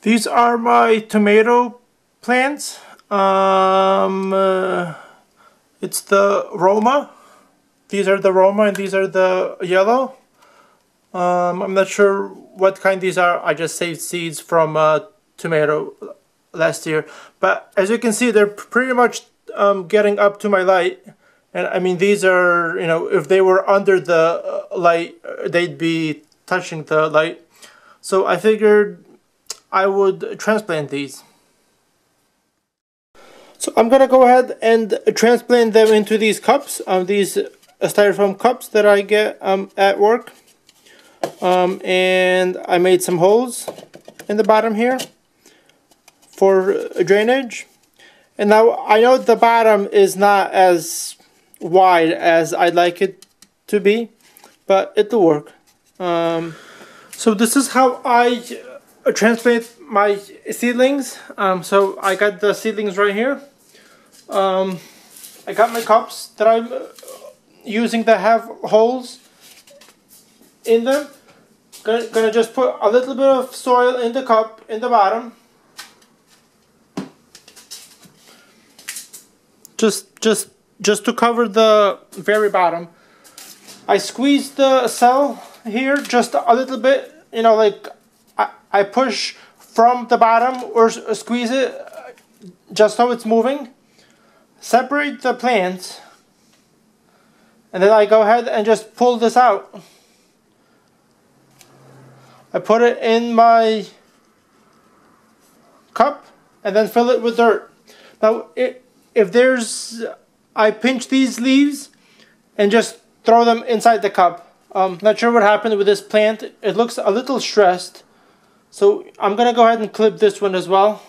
These are my tomato plants. It's the Roma. These are the Roma and these are the yellow. I'm not sure what kind these are. I just saved seeds from tomato last year. But as you can see, they're pretty much getting up to my light. And I mean, these are, you know, if they were under the light, they'd be touching the light. So I figured I would transplant these. So I'm gonna go ahead and transplant them into these cups, these styrofoam cups that I get at work. And I made some holes in the bottom here for drainage. And now I know the bottom is not as wide as I'd like it to be, but it'll work. So this is how I transplant my seedlings. So I got the seedlings right here. I got my cups that I'm using that have holes in them. Gonna just put a little bit of soil in the cup in the bottom. Just to cover the very bottom. I squeeze the cell here just a little bit, you know, like I push from the bottom or squeeze it just so it's moving. Separate the plants, and then I go ahead and just pull this out. I put it in my cup and then fill it with dirt. Now, I pinch these leaves and just throw them inside the cup. Not sure what happened with this plant. It looks a little stressed. So I'm gonna go ahead and clip this one as well.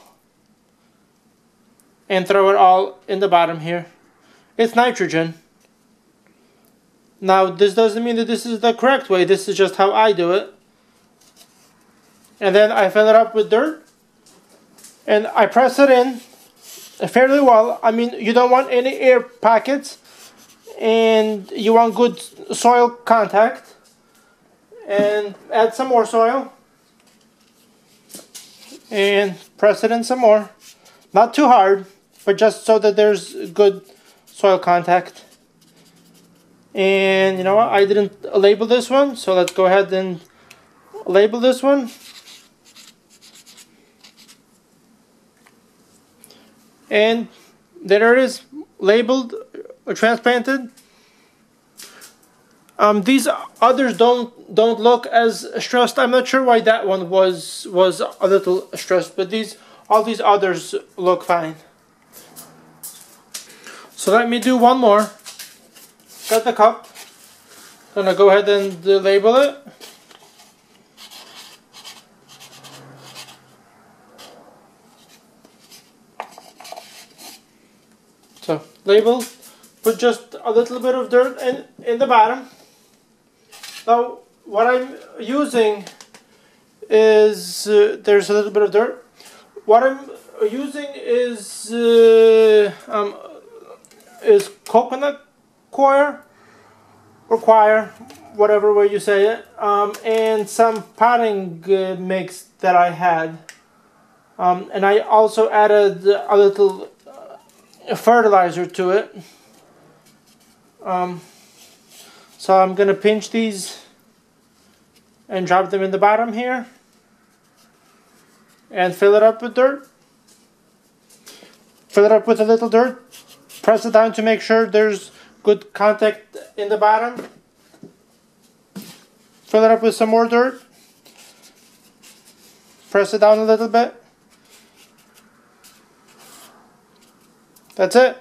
And throw it all in the bottom here. It's nitrogen. Now this doesn't mean that this is the correct way. This is just how I do it. And then I fill it up with dirt. And I press it in fairly well. I mean, you don't want any air pockets. And you want good soil contact. And add some more soil. And press it in some more. Not too hard, but just so that there's good soil contact. And you know what? I didn't label this one, so let's go ahead and label this one. And there it is, labeled, transplanted. These others don't look as stressed. I'm not sure why that one was a little stressed, but all these others look fine. So let me do one more. Got the cup. Gonna go ahead and label it. So label. Put just a little bit of dirt in the bottom. Now what I'm using is there's a little bit of dirt. What I'm using is coconut coir or coir, whatever way you say it, and some potting mix that I had, and I also added a little fertilizer to it. So I'm gonna pinch these and drop them in the bottom here and fill it up with dirt. Fill it up with a little dirt. Press it down to make sure there's good contact in the bottom. Fill it up with some more dirt. Press it down a little bit. That's it.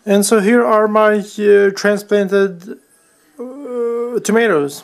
And so here are my transplanted tomatoes.